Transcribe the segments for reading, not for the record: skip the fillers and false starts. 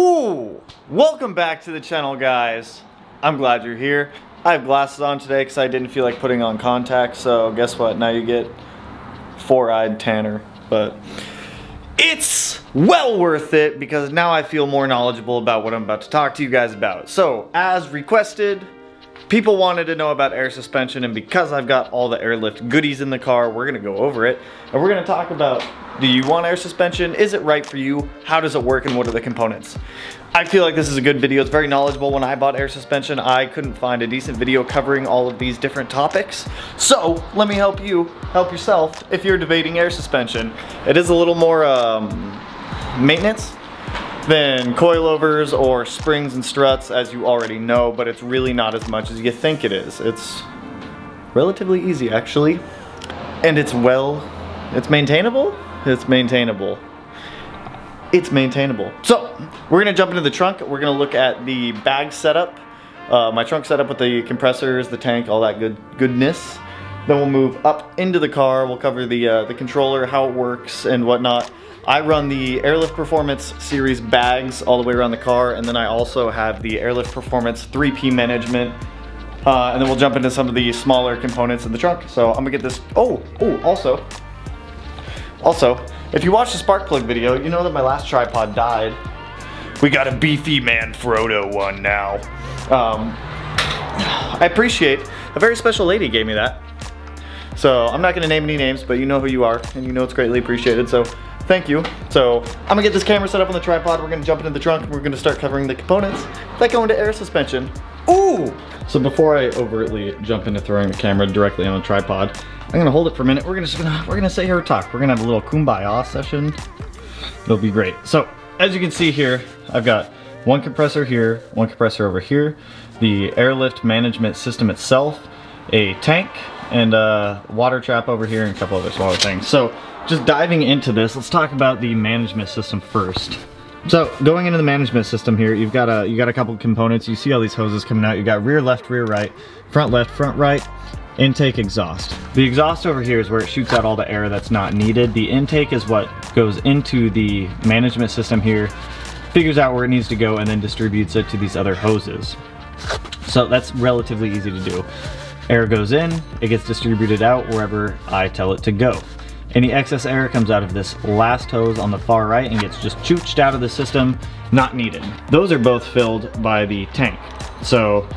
Ooh, welcome back to the channel, guys. I'm glad you're here. I have glasses on today because I didn't feel like putting on contacts, so guess what? Now you get four-eyed Tanner. But it's well worth it because now I feel more knowledgeable about what I'm about to talk to you guys about. So, as requested, people wanted to know about air suspension, and because I've got all the Airlift goodies in the car, we're gonna go over it. And we're gonna talk about, do you want air suspension? Is it right for you? How does it work and what are the components? I feel like this is a good video. It's very knowledgeable. When I bought air suspension, I couldn't find a decent video covering all of these different topics. So let me help you, help yourself if you're debating air suspension. It is a little more maintenance than coilovers or springs and struts, as you already know, but it's really not as much as you think it is. It's relatively easy, actually. And it's maintainable? It's maintainable. It's maintainable. So, we're gonna jump into the trunk. We're gonna look at the bag setup. My trunk setup with the compressors, the tank, all that goodness. Then we'll move up into the car. We'll cover the controller, how it works and whatnot. I run the Airlift Performance series bags all the way around the car, and then I also have the Airlift Performance 3P management. And then we'll jump into some of the smaller components in the trunk. So I'm gonna get this, also, if you watched the spark plug video, you know that my last tripod died. We got a beefy Manfrotto one now. I appreciate, a very special lady gave me that. So I'm not gonna name any names, but you know who you are, and you know it's greatly appreciated, so thank you. So I'm gonna get this camera set up on the tripod, we're gonna jump into the trunk, and we're gonna start covering the components that go into air suspension. Ooh! So before I overtly jump into throwing the camera directly on the tripod, I'm gonna hold it for a minute. We're gonna sit here and talk. We're gonna have a little kumbaya session. It'll be great. So as you can see here, I've got one compressor here, one compressor over here, the Airlift management system itself, a tank, and a water trap over here, and a couple other smaller things. So just diving into this, let's talk about the management system first. So going into the management system here, you got a couple components. You see all these hoses coming out. You got rear left, rear right, front left, front right, intake, exhaust. The exhaust over here is where it shoots out all the air that's not needed. The intake is what goes into the management system here, figures out where it needs to go, and then distributes it to these other hoses. So that's relatively easy to do. Air goes in, it gets distributed out wherever I tell it to go. Any excess air comes out of this last hose on the far right and gets just chooched out of the system, not needed. Those are both filled by the tank. So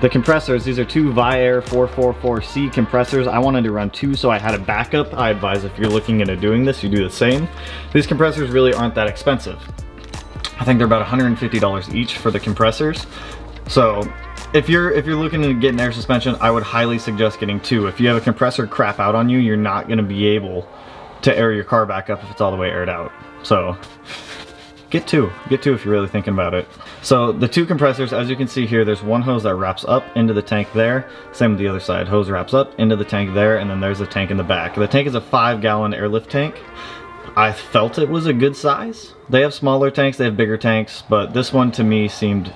the compressors, these are two Viair 444C compressors. I wanted to run two, so I had a backup. I advise if you're looking into doing this, you do the same. These compressors really aren't that expensive. I think they're about $150 each for the compressors. So if you're looking to get an air suspension, I would highly suggest getting two. If you have a compressor crap out on you, you're not gonna be able to air your car back up if it's all the way aired out. So get two if you're really thinking about it. So the two compressors, as you can see here, there's one hose that wraps up into the tank there. Same with the other side, hose wraps up into the tank there, and then there's a tank in the back. The tank is a 5-gallon Airlift tank. I felt it was a good size. They have smaller tanks, they have bigger tanks, but this one to me seemed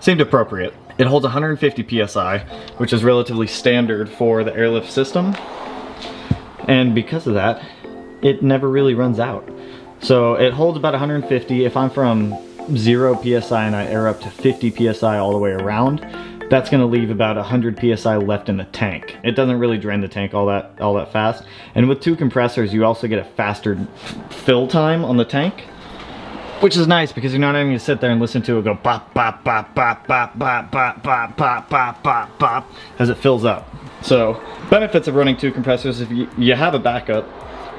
appropriate. It holds 150 PSI, which is relatively standard for the Airlift system. And because of that, it never really runs out. So it holds about 150. If I'm from 0 PSI and I air up to 50 PSI all the way around, that's gonna leave about 100 PSI left in the tank. It doesn't really drain the tank all that fast. And with two compressors, you also get a faster fill time on the tank, which is nice because you're not having to sit there and listen to it go bop, bop, bop, bop, bop, bop, bop, bop, bop, bop, bop, bop, as it fills up. So, benefits of running two compressors, if you have a backup,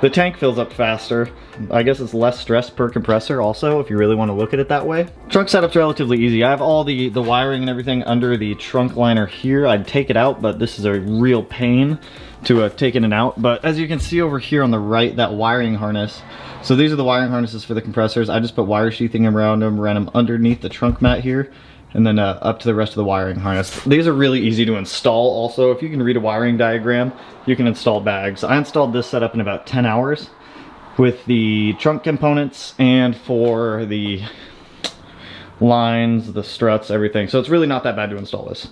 the tank fills up faster. I guess it's less stress per compressor also, if you really want to look at it that way. Trunk setup's relatively easy. I have all the wiring and everything under the trunk liner here. I'd take it out, but this is a real pain to take in and out. But as you can see over here on the right, that wiring harness, so these are the wiring harnesses for the compressors. I just put wire sheathing around them, ran them underneath the trunk mat here, and then up to the rest of the wiring harness. These are really easy to install also. If you can read a wiring diagram, you can install bags. I installed this setup in about 10 hours with the trunk components and for the lines, the struts, everything. So it's really not that bad to install this.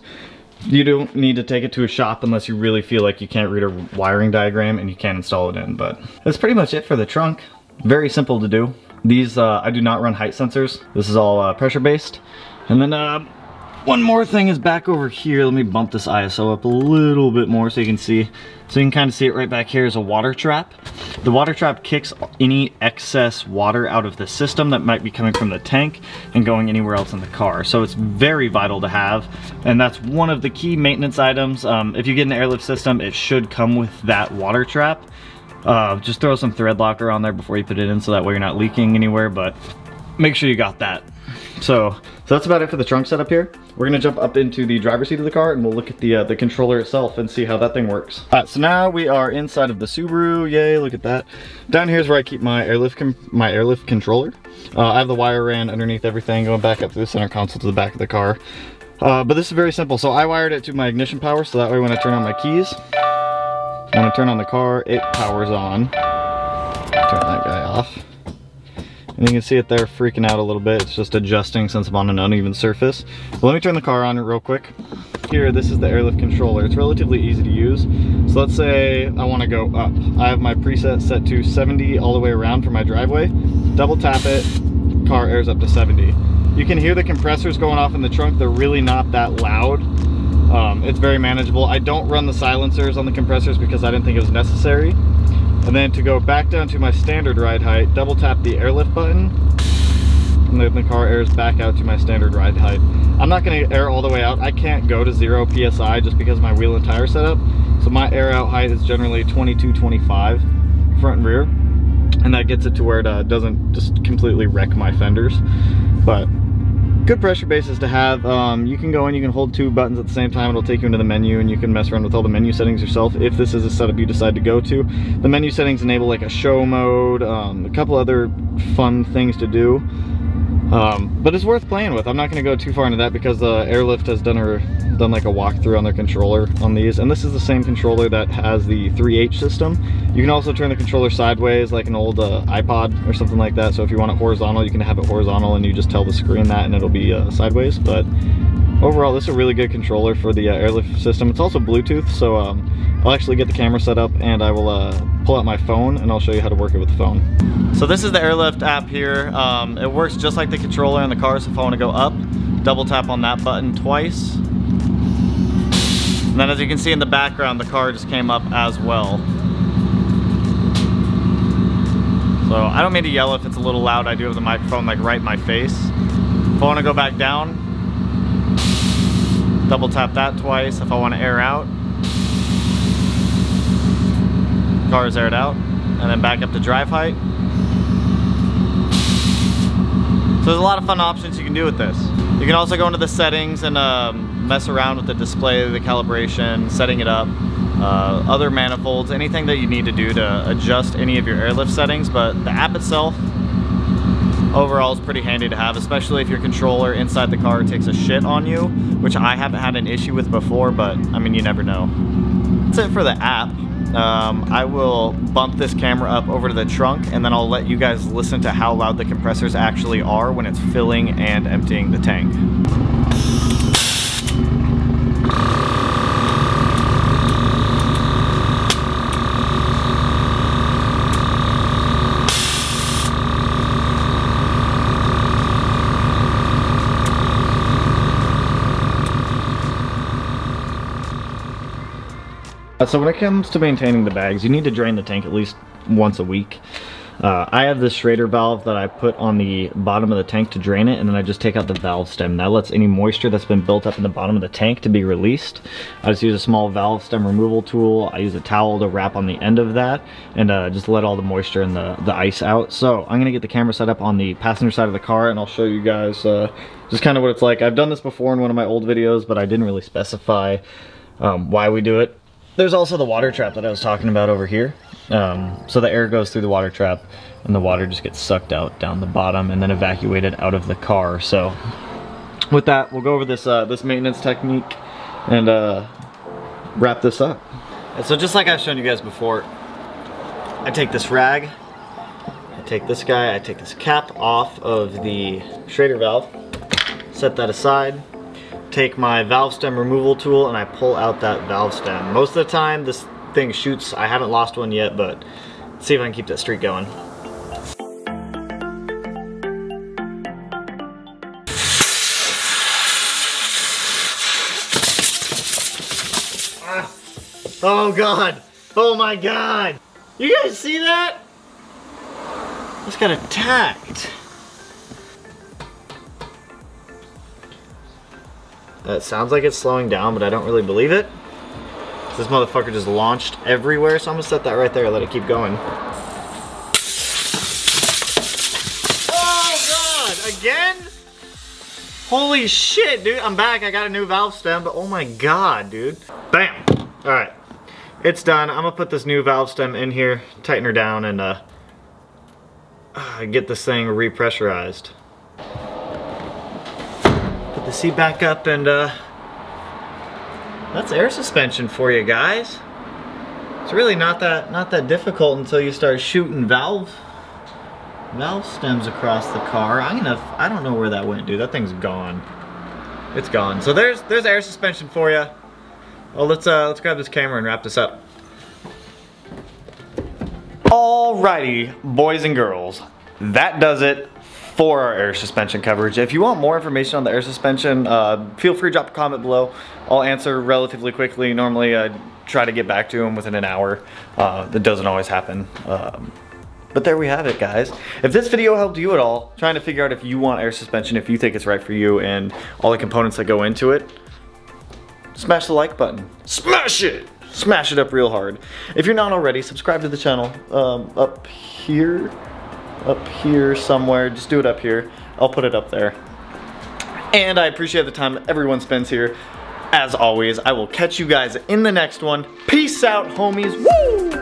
You don't need to take it to a shop unless you really feel like you can't read a wiring diagram and you can't install it in, but that's pretty much it for the trunk. Very simple to do. These, I do not run height sensors. This is all pressure based. And then one more thing is back over here. Let me bump this ISO up a little bit more so you can see. So you can kind of see it right back here is a water trap. The water trap kicks any excess water out of the system that might be coming from the tank and going anywhere else in the car. So it's very vital to have, and that's one of the key maintenance items. If you get an airlift system, it should come with that water trap. Just throw some thread locker on there before you put it in so that way you're not leaking anywhere, but make sure you got that. So that's about it for the trunk setup here. We're gonna jump up into the driver's seat of the car and we'll look at the controller itself and see how that thing works. All right, so now we are inside of the Subaru. Yay, look at that. Down here is where I keep my airlift controller. I have the wire ran underneath everything, going back up through the center console to the back of the car. But this is very simple. So I wired it to my ignition power, so that way when I turn on my keys, when I turn on the car, it powers on. Turn that guy off. And you can see it there freaking out a little bit. It's just adjusting since I'm on an uneven surface. But let me turn the car on real quick. Here, this is the Airlift controller. It's relatively easy to use. So let's say I want to go up. I have my preset set to 70 all the way around for my driveway. Double tap it, car airs up to 70. You can hear the compressors going off in the trunk. They're really not that loud. It's very manageable. I don't run the silencers on the compressors because I didn't think it was necessary. And then to go back down to my standard ride height, double tap the airlift button, and then the car airs back out to my standard ride height. I'm not gonna air all the way out. I can't go to 0 PSI just because of my wheel and tire setup. So my air out height is generally 22, 25, front and rear. And that gets it to where it doesn't just completely wreck my fenders. But good pressure bases to have. You can go in, you can hold 2 buttons at the same time. It'll take you into the menu and you can mess around with all the menu settings yourself if this is a setup you decide to go to. The menu settings enable like a show mode, a couple other fun things to do. But it's worth playing with. I'm not going to go too far into that because Airlift has done like a walkthrough on their controller on these, and this is the same controller that has the 3H system. You can also turn the controller sideways like an old iPod or something like that. So if you want it horizontal, you can have it horizontal and you just tell the screen that and it'll be sideways. But overall, this is a really good controller for the Airlift system. It's also Bluetooth, so I'll actually get the camera set up and I will pull out my phone and I'll show you how to work it with the phone. So this is the Airlift app here. It works just like the controller in the car, so if I want to go up, double tap on that button twice. And then as you can see in the background, the car just came up as well. So I don't mean to yell if it's a little loud. I do have the microphone like right in my face. If I want to go back down, double tap that twice. If I want to air out, car is aired out. And then back up to drive height. So there's a lot of fun options you can do with this. You can also go into the settings and mess around with the display, the calibration, setting it up, other manifolds, anything that you need to do to adjust any of your airlift settings. But the app itself, overall, is pretty handy to have, especially if your controller inside the car takes a shit on you, which I haven't had an issue with before, but I mean, you never know. That's it for the app. I will bump this camera up over to the trunk and then I'll let you guys listen to how loud the compressors actually are when it's filling and emptying the tank. So when it comes to maintaining the bags, you need to drain the tank at least once a week. I have this Schrader valve that I put on the bottom of the tank to drain it, and then I just take out the valve stem. That lets any moisture that's been built up in the bottom of the tank to be released. I just use a small valve stem removal tool. I use a towel to wrap on the end of that and just let all the moisture and the ice out. So I'm gonna get the camera set up on the passenger side of the car and I'll show you guys just kind of what it's like. I've done this before in one of my old videos, but I didn't really specify why we do it. There's also the water trap that I was talking about over here. So the air goes through the water trap and the water just gets sucked out down the bottom and then evacuated out of the car. So with that, we'll go over this this maintenance technique and wrap this up. And so just like I've shown you guys before, I take this rag, I take this guy, I take this cap off of the Schrader valve, set that aside, take my valve stem removal tool and I pull out that valve stem. Most of the time this thing shoots. I haven't lost one yet, but let's see if I can keep that streak going. Oh God. Oh my God. You guys see that? Just got attacked. It sounds like it's slowing down, but I don't really believe it. This motherfucker just launched everywhere, so I'm gonna set that right there and let it keep going. Oh God, again? Holy shit, dude, I'm back. I got a new valve stem, but oh my God, dude. Bam, all right, it's done. I'm gonna put this new valve stem in here, tighten her down, and get this thing repressurized. Put the seat back up, and that's air suspension for you guys. It's really not that difficult until you start shooting valve stems across the car. I don't know where that went, dude. That thing's gone. It's gone. So there's air suspension for you. Well, let's grab this camera and wrap this up. Alrighty, boys and girls, that does it for our air suspension coverage. If you want more information on the air suspension, feel free to drop a comment below. I'll answer relatively quickly. Normally I try to get back to them within an hour. That doesn't always happen. But there we have it, guys. If this video helped you at all, trying to figure out if you want air suspension, if you think it's right for you, and all the components that go into it, smash the like button. Smash it! Smash it up real hard. If you're not already, subscribe to the channel. Up here somewhere. Just do it up here. I'll put it up there. And I appreciate the time everyone spends here. As always, I will catch you guys in the next one. Peace out, homies. Woo!